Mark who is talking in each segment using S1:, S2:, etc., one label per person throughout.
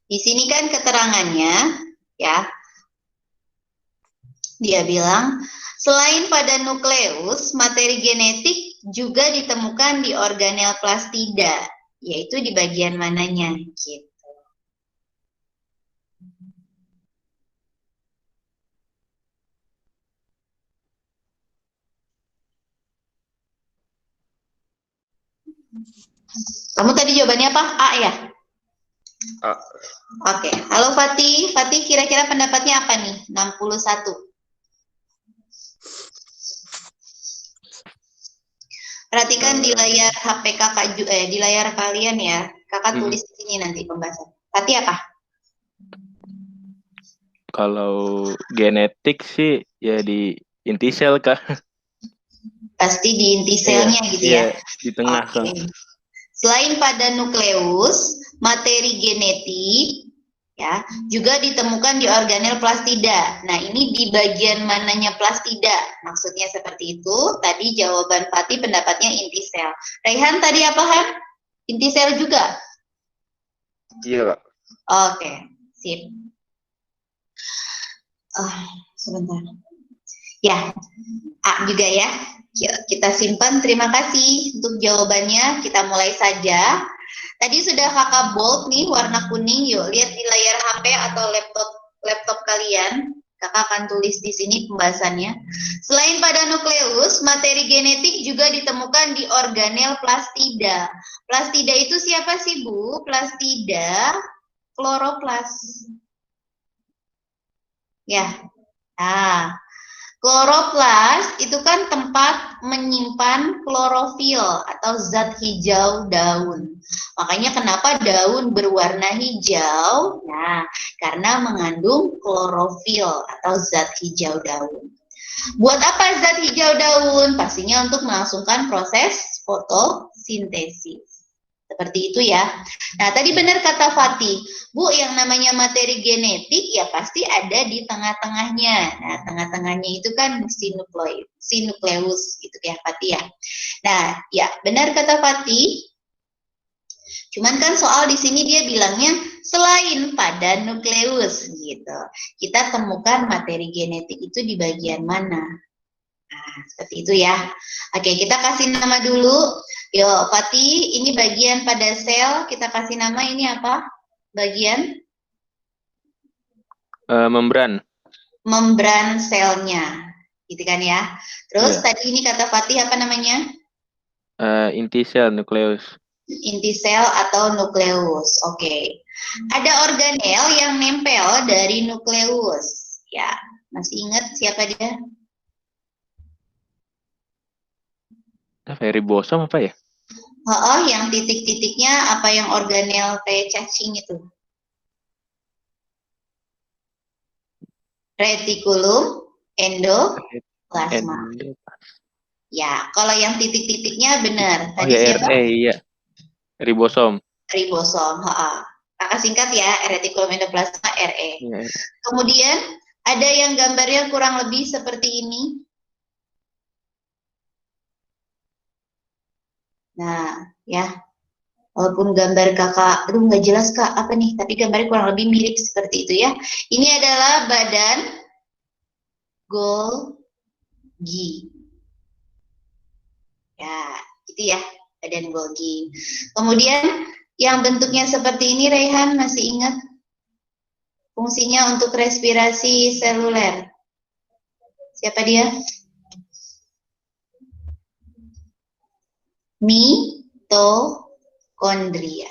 S1: Di sini kan keterangannya, ya, dia bilang, selain pada nukleus, materi genetik juga ditemukan di organel plastida, yaitu di bagian mananya, gitu. Kamu tadi jawabannya apa? A ya?
S2: A.
S1: Oke. Halo Fatih. Fatih kira-kira pendapatnya apa nih? 61. Perhatikan di layar HP kakak, di layar kalian ya. Kakak tulis di sini nanti pembahasan. Fatih apa?
S2: Kalau genetik sih ya di inti sel kah?
S1: Pasti di inti
S2: Iya,
S1: selnya gitu
S2: iya
S1: ya.
S2: di tengah kan.
S1: Oke. Selain pada nukleus, materi genetik ya juga ditemukan di organel plastida. Nah, ini di bagian mananya plastida? Maksudnya seperti itu. Tadi jawaban Fatih pendapatnya inti sel. Raihan tadi apa, Han? Inti sel juga?
S2: Iya kak.
S1: Oke, sip. Sebentar. Ya, A juga ya. Kita simpan. Terima kasih untuk jawabannya. Kita mulai saja. Tadi sudah kakak bold nih warna kuning. Yuk lihat di layar HP atau laptop kalian. Kakak akan tulis di sini pembahasannya. Selain pada nukleus, materi genetik juga ditemukan di organel plastida. Plastida itu siapa sih, Bu? Plastida kloroplas. Ya. Nah, kloroplas itu kan tempat menyimpan klorofil atau zat hijau daun. Makanya kenapa daun berwarna hijau? Nah, karena mengandung klorofil atau zat hijau daun. Buat apa zat hijau daun? Pastinya untuk melangsungkan proses fotosintesis. Seperti itu ya. Nah, tadi benar kata Fatih, Bu, yang namanya materi genetik ya pasti ada di tengah-tengahnya. Nah, tengah-tengahnya itu kan sinukleus gitu ya, Fatih ya. Nah, ya benar kata Fatih. Cuman kan soal di sini dia bilangnya selain pada nukleus gitu. Kita temukan materi genetik itu di bagian mana? Nah, seperti itu ya. Oke, kita kasih nama dulu. Yuk, Fatih, ini bagian pada sel. Kita kasih nama ini apa? Bagian
S2: Membran.
S1: membran selnya. Gitu kan ya. Terus
S2: Iya.
S1: tadi ini kata Fatih apa namanya?
S2: Inti sel nukleus.
S1: Inti sel atau nukleus. Oke. Ada organel yang nempel dari nukleus. Ya, masih ingat siapa dia?
S2: Ribosom apa ya?
S1: Oh, yang titik-titiknya apa yang organel kayak cacing itu? Retikulum endoplasma.
S2: Endo.
S1: Ya, kalau yang titik-titiknya benar.
S2: Oh
S1: Tadi
S2: ya
S1: siapa?
S2: RE iya. Ribosom.
S1: Ribosom. Kakak singkat ya, retikulum endoplasma RE.
S2: Iya, RE.
S1: Kemudian ada yang gambarnya kurang lebih seperti ini. Nah, ya, walaupun gambar kakak, aduh nggak jelas kak, apa nih? Tapi gambarnya kurang lebih mirip seperti itu ya. Ini adalah badan Golgi. Ya, itu ya, badan Golgi. Kemudian yang bentuknya seperti ini, Rehan masih ingat? Fungsinya untuk respirasi seluler. Siapa dia? Mitokondria.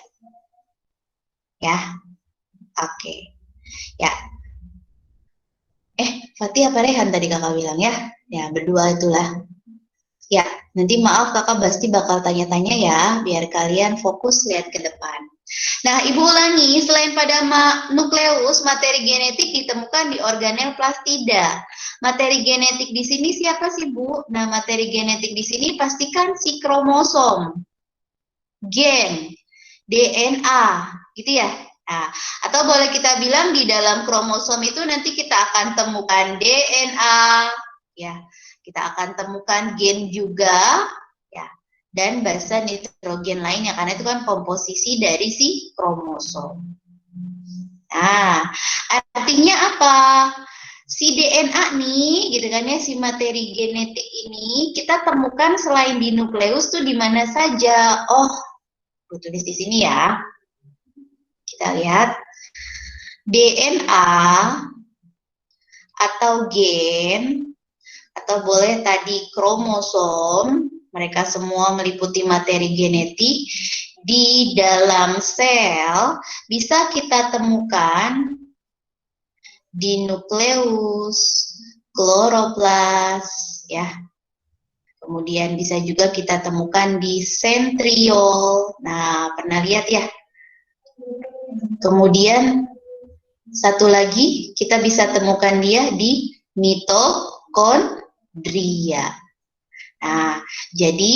S1: Ya, oke. Ya. Fatih apa Rehan tadi kakak bilang ya? Ya, berdua itulah. Ya, nanti maaf kakak pasti bakal tanya-tanya ya, biar kalian fokus lihat ke depan. Nah, Ibu ulangi, selain pada nukleus, materi genetik ditemukan di organel plastida. Materi genetik di sini siapa sih, Bu? Nah, materi genetik di sini pastikan si kromosom, gen, DNA, gitu ya. Nah, atau boleh kita bilang di dalam kromosom itu nanti kita akan temukan DNA, ya. Kita akan temukan gen juga, ya. Dan basa nitrogen lainnya karena itu kan komposisi dari si kromosom. Nah, artinya apa? Si DNA nih, gitu kan ya, si materi genetik ini kita temukan selain di nukleus tuh di mana saja. Oh, gue tulis di sini ya. Kita lihat DNA atau gen atau boleh tadi kromosom, mereka semua meliputi materi genetik di dalam sel bisa kita temukan di nukleus, kloroplas, ya. Kemudian bisa juga kita temukan di sentriol. Nah, pernah lihat ya? Kemudian satu lagi kita bisa temukan dia di mitokondria. Nah, jadi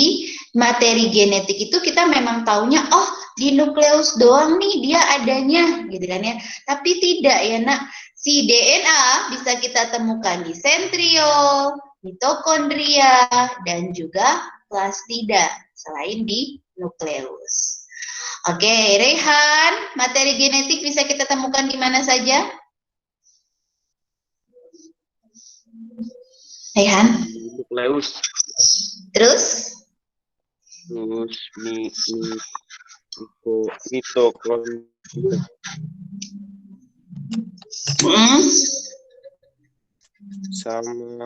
S1: materi genetik itu kita memang taunya, oh di nukleus doang nih dia adanya, gitu kan ya. Tapi tidak ya nak, si DNA bisa kita temukan di sentriol, mitokondria, dan juga plastida, selain di nukleus. Oke, Rehan, materi genetik bisa kita temukan di mana saja? Rehan?
S3: Nukleus.
S1: Terus?
S3: Terus mitokondria. Sama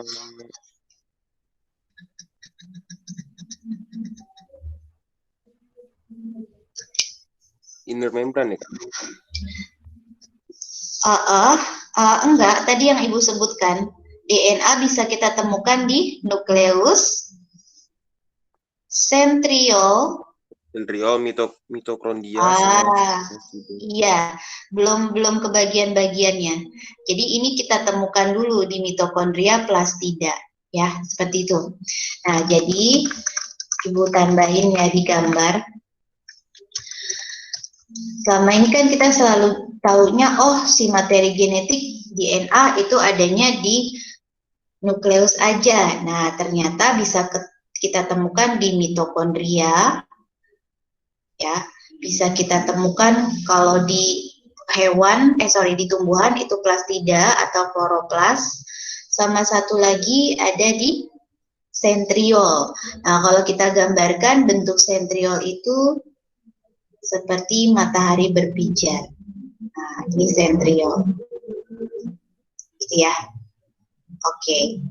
S3: inner membrane ya, Kak?
S1: Enggak, tadi yang Ibu sebutkan. DNA bisa kita temukan di nukleus, sentriol,
S3: mitokondria.
S1: Iya, belum ke bagian-bagiannya. Jadi ini kita temukan dulu di mitokondria, plastida, ya, seperti itu. Nah, jadi Ibu tambahin ya di gambar. Selama ini kan kita selalu tahunya, oh si materi genetik DNA itu adanya di nukleus aja. Nah, ternyata bisa kita temukan di mitokondria, ya, bisa kita temukan kalau di hewan, di tumbuhan itu plastida atau kloroplas, sama satu lagi ada di sentriol. Nah, kalau kita gambarkan bentuk sentriol itu seperti matahari berpijar. Nah, ini sentriol. Gitu ya. Oke.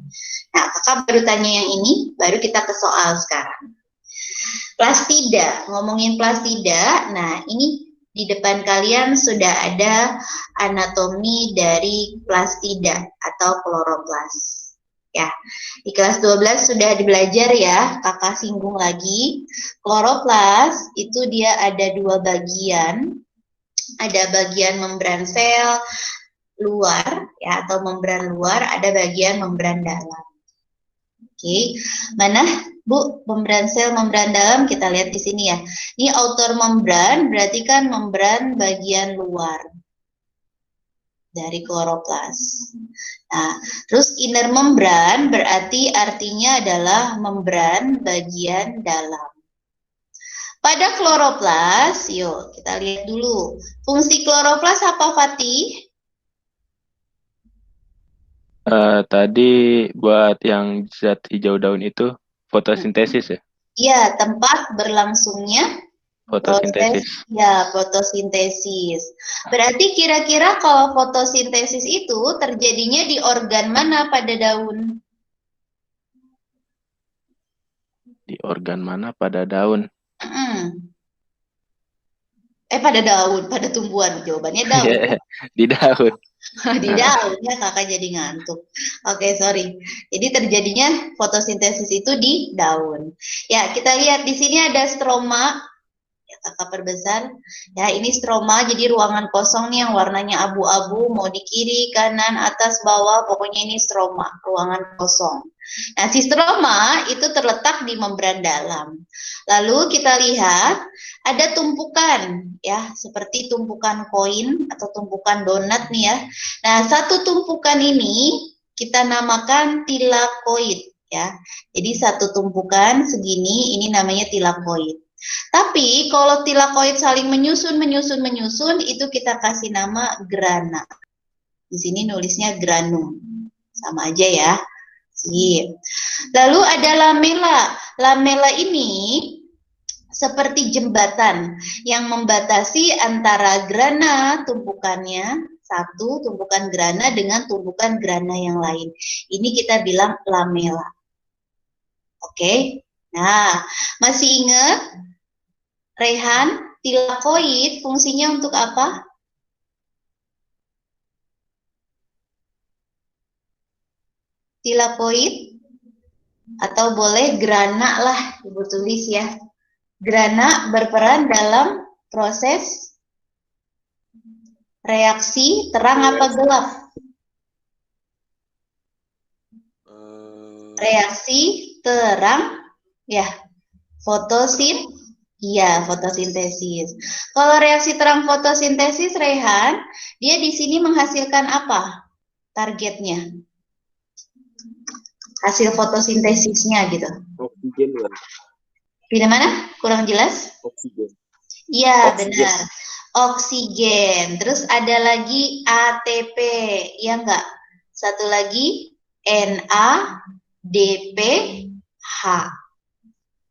S1: Nah, kakak baru tanya yang ini, baru kita ke soal sekarang. Plastida, ngomongin plastida, nah ini di depan kalian sudah ada anatomi dari plastida atau kloroplas. Ya, di kelas 12 sudah belajar ya, kakak singgung lagi. Kloroplas itu dia ada dua bagian. Ada bagian membran sel luar ya atau membran luar, ada bagian membran dalam. Oke, mana Bu membran sel, membran dalam? Kita lihat di sini ya. Ini outer membran berarti kan membran bagian luar dari kloroplas. Nah, terus inner membran berarti artinya adalah membran bagian dalam. Pada kloroplas, yuk kita lihat dulu. Fungsi kloroplas apa, Fatih?
S2: Tadi buat yang zat hijau daun itu fotosintesis ya?
S1: Iya, tempat berlangsungnya
S2: Fotosintesis.
S1: Fotosintesis. Berarti kira-kira kalau fotosintesis itu terjadinya di organ mana pada daun?
S2: Di organ mana pada daun?
S1: Pada daun, pada tumbuhan. Jawabannya daun.
S2: Di daun.
S1: Di daun ya, kakak jadi ngantuk. Oke, sorry. Jadi terjadinya fotosintesis itu di daun. Ya, kita lihat di sini ada stroma. Ya, kakak perbesar. Ya, ini stroma, jadi ruangan kosong nih yang warnanya abu-abu, mau di kiri, kanan, atas, bawah, pokoknya ini stroma, ruangan kosong. Nah, si stroma itu terletak di membran dalam. Lalu kita lihat ada tumpukan, ya, seperti tumpukan koin atau tumpukan donat nih ya. Nah, satu tumpukan ini kita namakan tilakoid, ya. Jadi satu tumpukan segini, ini namanya tilakoid. Tapi kalau tilakoid saling menyusun itu kita kasih nama grana. Di sini nulisnya granum. Sama aja ya. Sip. Lalu ada lamela. Lamela ini seperti jembatan yang membatasi antara grana tumpukannya, satu tumpukan grana dengan tumpukan grana yang lain. Ini kita bilang lamela. Oke. Nah, masih ingat Rehan, tilakoid fungsinya untuk apa? Tilakoid atau boleh grana lah Ibu tulis ya. Grana berperan dalam proses reaksi terang apa gelap? Reaksi terang ya, fotosintesis. Kalau reaksi terang fotosintesis, Rehan, dia di sini menghasilkan apa? Targetnya. Hasil fotosintesisnya gitu.
S3: Oksigen kan?
S1: Di mana? Kurang jelas?
S3: Oksigen.
S1: Iya, benar. Oksigen. Terus ada lagi ATP, ya enggak? Satu lagi NADPH.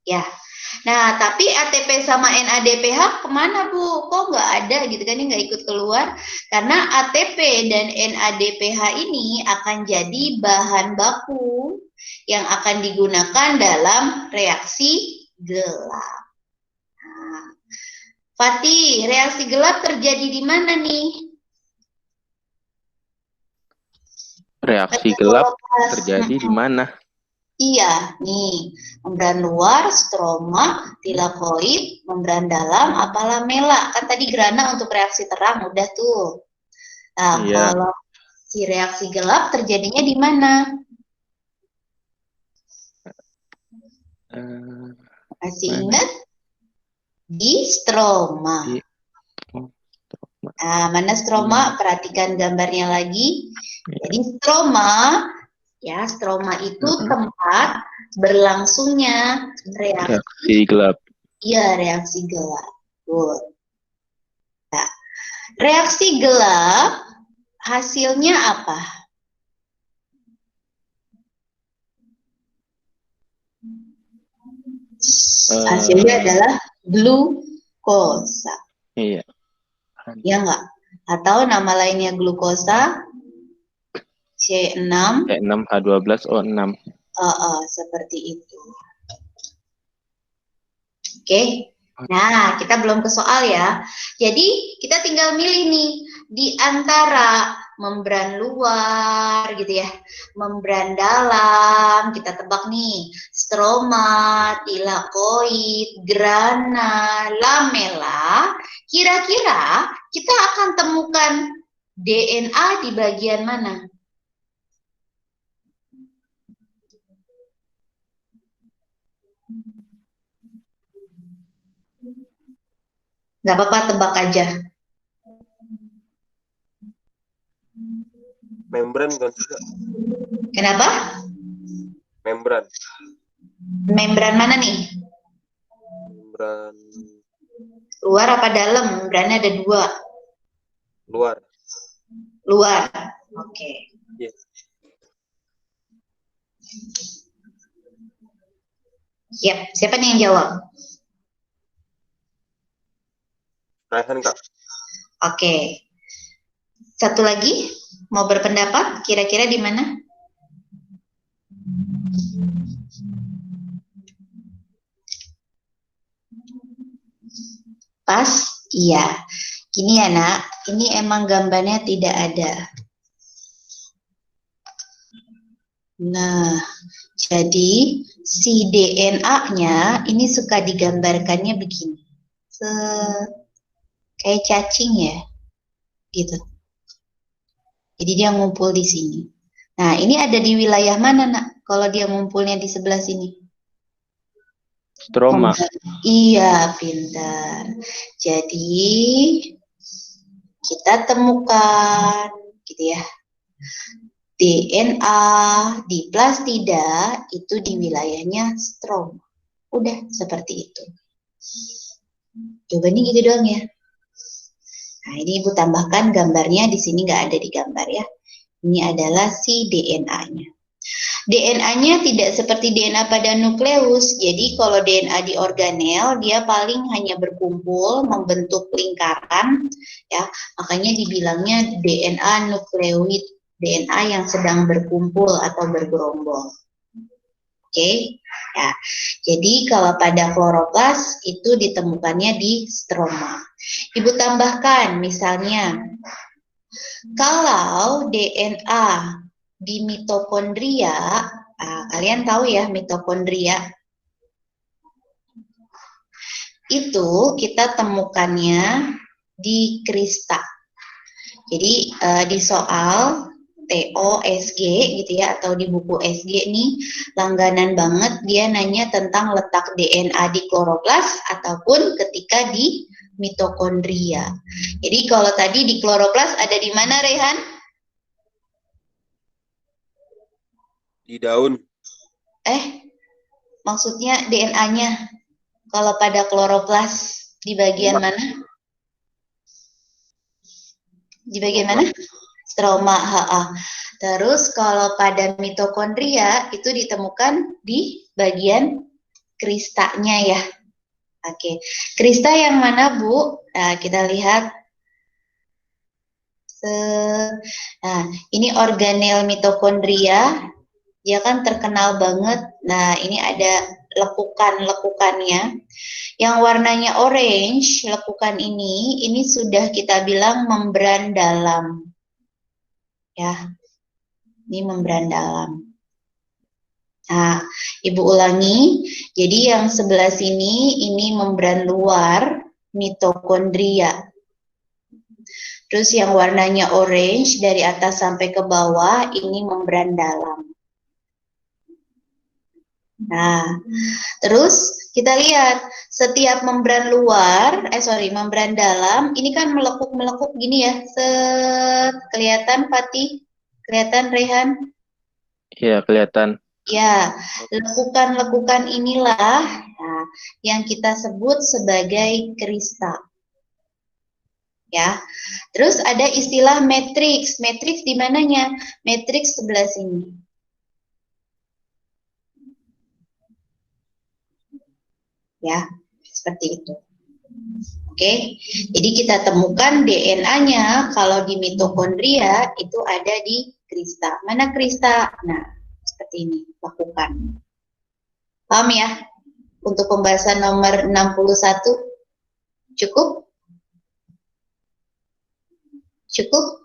S1: Ya. Nah, tapi ATP sama NADPH kemana, Bu? Kok nggak ada gitu kan, ini nggak ikut keluar? Karena ATP dan NADPH ini akan jadi bahan baku yang akan digunakan dalam reaksi gelap. Nah, Fatih, reaksi gelap terjadi di mana nih?
S2: Reaksi gelap terjadi di mana?
S1: Iya, nih, membran luar, stroma, tilakoid, membran dalam, apa lamela. Kan tadi grana untuk reaksi terang, udah tuh. Nah,
S2: Iya.
S1: kalau si reaksi gelap terjadinya di mana? Masih ingat? Di stroma. Nah, mana stroma? Perhatikan gambarnya lagi. Jadi stroma, ya, stroma itu tempat berlangsungnya reaksi
S2: gelap.
S1: Iya, reaksi gelap. Nah, reaksi gelap hasilnya apa? Hasilnya adalah glukosa.
S2: Iya.
S1: Ya enggak? Atau nama lainnya glukosa C6
S2: C6H12O6.
S1: Seperti itu. Oke. Nah, kita belum ke soal ya. Jadi, kita tinggal milih nih di antara membran luar gitu ya, membran dalam, kita tebak nih, stroma, tilakoid, grana, lamela. Kira-kira kita akan temukan DNA di bagian mana? Nggak apa-apa, tebak aja.
S3: Membran kan juga.
S1: Kenapa?
S3: Membran.
S1: Membran mana nih?
S3: Membran
S1: luar apa dalam? Membrannya ada dua.
S3: Luar.
S1: Luar. Oke.
S3: Yes.
S1: Siap. Siapa nih yang jawab?
S3: Raihan, Kak.
S1: Oke. Satu lagi, mau berpendapat kira-kira di mana? Pas? Iya. Gini ya, Nak. Ini emang gambarnya tidak ada. Nah, jadi si DNA-nya ini suka digambarkannya begini. Kayak cacing ya. Gitu. Jadi dia ngumpul di sini. Nah, ini ada di wilayah mana, Nak? Kalau dia ngumpulnya di sebelah sini?
S2: Stroma.
S1: Iya, pintar. Jadi kita temukan gitu ya. DNA di plastida itu di wilayahnya stroma. Udah seperti itu. Jawabannya gitu doang ya. Nah, ini Ibu tambahkan gambarnya di sini nggak ada di gambar ya. Ini adalah si DNA-nya. DNA-nya tidak seperti DNA pada nukleus. Jadi kalau DNA di organel dia paling hanya berkumpul membentuk lingkaran ya. Makanya dibilangnya DNA nukleoid, DNA yang sedang berkumpul atau bergerombol. Oke. Ya. Jadi kalau pada kloroplas itu ditemukannya di stroma. Ibu tambahkan misalnya kalau DNA di mitokondria, kalian tahu ya mitokondria, itu kita temukannya di krista. Jadi di soal TOSG gitu ya, atau di buku SG nih, langganan banget dia nanya tentang letak DNA di kloroplas ataupun ketika di mitokondria. Jadi kalau tadi di kloroplas ada di mana, Rehan?
S3: Di daun.
S1: Maksudnya DNA-nya kalau pada kloroplas di bagian mana? Di bagian mana? Stroma. Terus kalau pada mitokondria itu ditemukan di bagian kristanya ya. Oke, krista yang mana Bu? Nah, kita lihat. Nah, ini organel mitokondria. Dia kan terkenal banget. Nah, ini ada lekukan-lekukannya. Yang warnanya orange, lekukan ini sudah kita bilang membran dalam. Ya, ini membran dalam. Nah, Ibu ulangi. Jadi yang sebelah sini ini membran luar, mitokondria. Terus yang warnanya orange dari atas sampai ke bawah, ini membran dalam. Nah, terus kita lihat setiap membran luar, membran dalam, ini kan melekuk-melekuk gini ya. Kelihatan Fatih? Kelihatan Rehan?
S2: Iya, kelihatan.
S1: Ya, lekukan-lekukan inilah yang kita sebut sebagai krista. Ya, terus ada istilah matriks. Matriks di mananya? Matriks sebelah sini. Ya, seperti itu. Oke, jadi kita temukan DNA-nya kalau di mitokondria itu ada di krista. Mana krista? Nah, seperti ini, lakukan. Paham ya? Untuk pembahasan nomor 61, cukup? Cukup?